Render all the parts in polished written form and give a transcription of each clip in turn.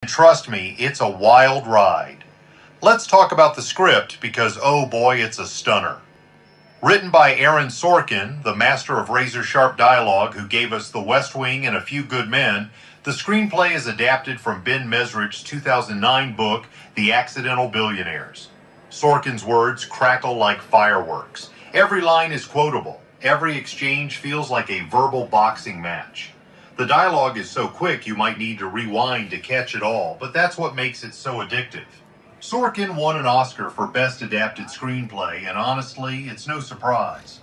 trust me, it's a wild ride. Let's talk about the script because, oh boy, it's a stunner. Written by Aaron Sorkin, the master of razor-sharp dialogue who gave us The West Wing and A Few Good Men, the screenplay is adapted from Ben Mesrich's 2009 book, The Accidental Billionaires. Sorkin's words crackle like fireworks. Every line is quotable. Every exchange feels like a verbal boxing match. The dialogue is so quick you might need to rewind to catch it all, but that's what makes it so addictive. Sorkin won an Oscar for Best Adapted Screenplay, and honestly, it's no surprise.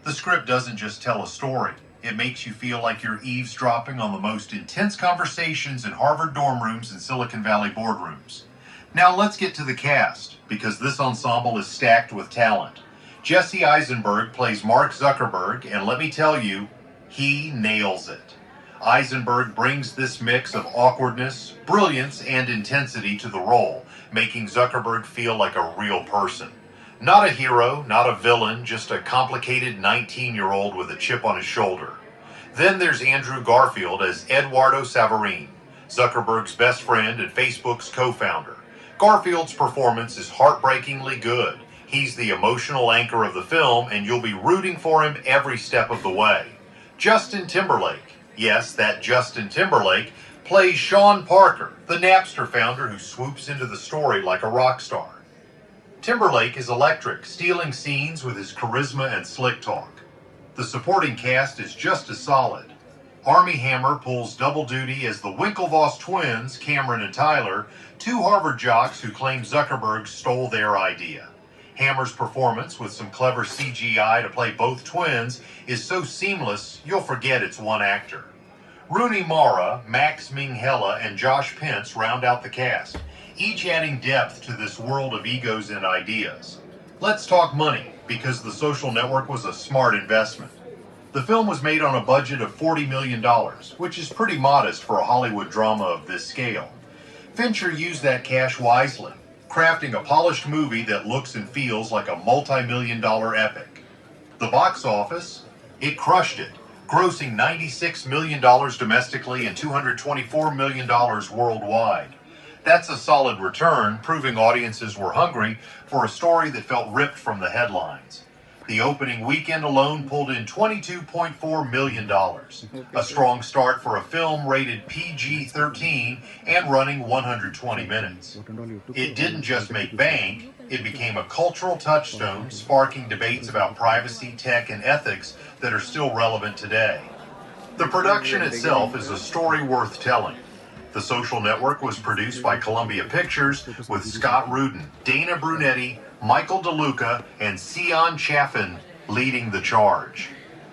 The script doesn't just tell a story. It makes you feel like you're eavesdropping on the most intense conversations in Harvard dorm rooms and Silicon Valley boardrooms. Now let's get to the cast, because this ensemble is stacked with talent. Jesse Eisenberg plays Mark Zuckerberg, and let me tell you, he nails it. Eisenberg brings this mix of awkwardness, brilliance, and intensity to the role, making Zuckerberg feel like a real person. Not a hero, not a villain, just a complicated 19-year-old with a chip on his shoulder. Then there's Andrew Garfield as Eduardo Savarine, Zuckerberg's best friend and Facebook's co-founder. Garfield's performance is heartbreakingly good. He's the emotional anchor of the film, and you'll be rooting for him every step of the way. Justin Timberlake, yes, that Justin Timberlake, plays Sean Parker, the Napster founder who swoops into the story like a rock star. Timberlake is electric, stealing scenes with his charisma and slick talk. The supporting cast is just as solid. Armie Hammer pulls double duty as the Winklevoss twins, Cameron and Tyler, two Harvard jocks who claim Zuckerberg stole their idea. Hammer's performance, with some clever CGI to play both twins, is so seamless you'll forget it's one actor. Rooney Mara, Max Minghella, and Josh Pence round out the cast, each adding depth to this world of egos and ideas. Let's talk money, because The Social Network was a smart investment. The film was made on a budget of $40 million, which is pretty modest for a Hollywood drama of this scale. Fincher used that cash wisely, crafting a polished movie that looks and feels like a multi-million-dollar epic. The box office? It crushed it, grossing $96 million domestically and $224 million worldwide. That's a solid return, proving audiences were hungry for a story that felt ripped from the headlines. The opening weekend alone pulled in $22.4 million, a strong start for a film rated PG-13 and running 120 minutes. It didn't just make bank, it became a cultural touchstone, sparking debates about privacy, tech, and ethics that are still relevant today. The production itself is a story worth telling. The Social Network was produced by Columbia Pictures with Scott Rudin, Dana Brunetti, Michael DeLuca, and Sion Chaffin leading the charge.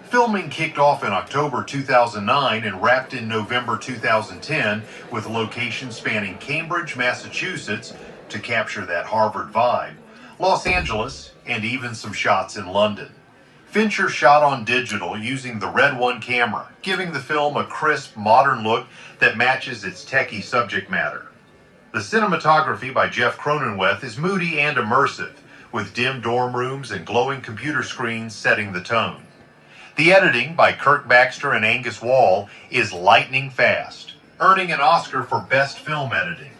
Filming kicked off in October 2009 and wrapped in November 2010 with locations spanning Cambridge, Massachusetts to capture that Harvard vibe, Los Angeles, and even some shots in London. Fincher shot on digital using the Red One camera, giving the film a crisp, modern look that matches its techie subject matter. The cinematography by Jeff Cronenweth is moody and immersive, with dim dorm rooms and glowing computer screens setting the tone. The editing by Kirk Baxter and Angus Wall is lightning fast, earning an Oscar for Best Film Editing.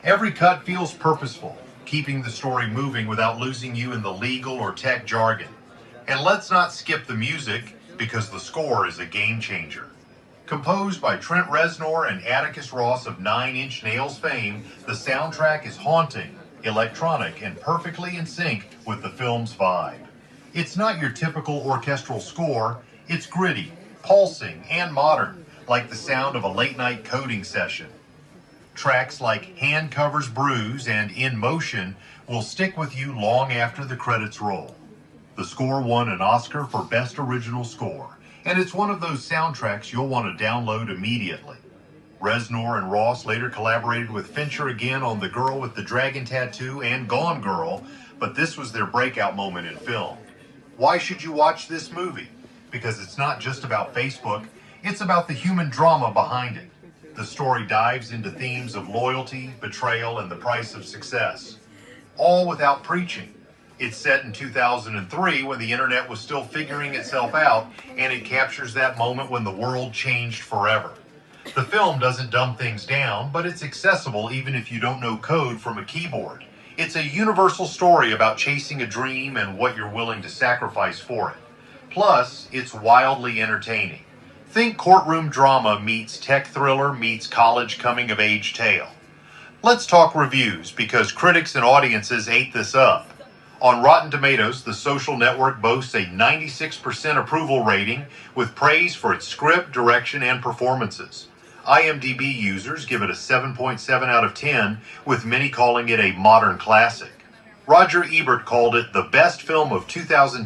Every cut feels purposeful, keeping the story moving without losing you in the legal or tech jargon. And let's not skip the music, because the score is a game changer. Composed by Trent Reznor and Atticus Ross of Nine Inch Nails fame, the soundtrack is haunting, electronic, and perfectly in sync with the film's vibe. It's not your typical orchestral score, it's gritty, pulsing, and modern, like the sound of a late-night coding session. Tracks like Hand Covers Bruise and In Motion will stick with you long after the credits roll. The score won an Oscar for Best Original Score, and it's one of those soundtracks you'll want to download immediately. Reznor and Ross later collaborated with Fincher again on The Girl with the Dragon Tattoo and Gone Girl, but this was their breakout moment in film. Why should you watch this movie? Because it's not just about Facebook, it's about the human drama behind it. The story dives into themes of loyalty, betrayal, and the price of success. All without preaching. It's set in 2003 when the internet was still figuring itself out, and it captures that moment when the world changed forever. The film doesn't dumb things down, but it's accessible even if you don't know code from a keyboard. It's a universal story about chasing a dream and what you're willing to sacrifice for it. Plus, it's wildly entertaining. Think courtroom drama meets tech thriller meets college coming of age tale. Let's talk reviews because critics and audiences ate this up. On Rotten Tomatoes, The Social Network boasts a 96% approval rating with praise for its script, direction, and performances. IMDb users give it a 7.7 out of 10, with many calling it a modern classic. Roger Ebert called it the best film of 2010.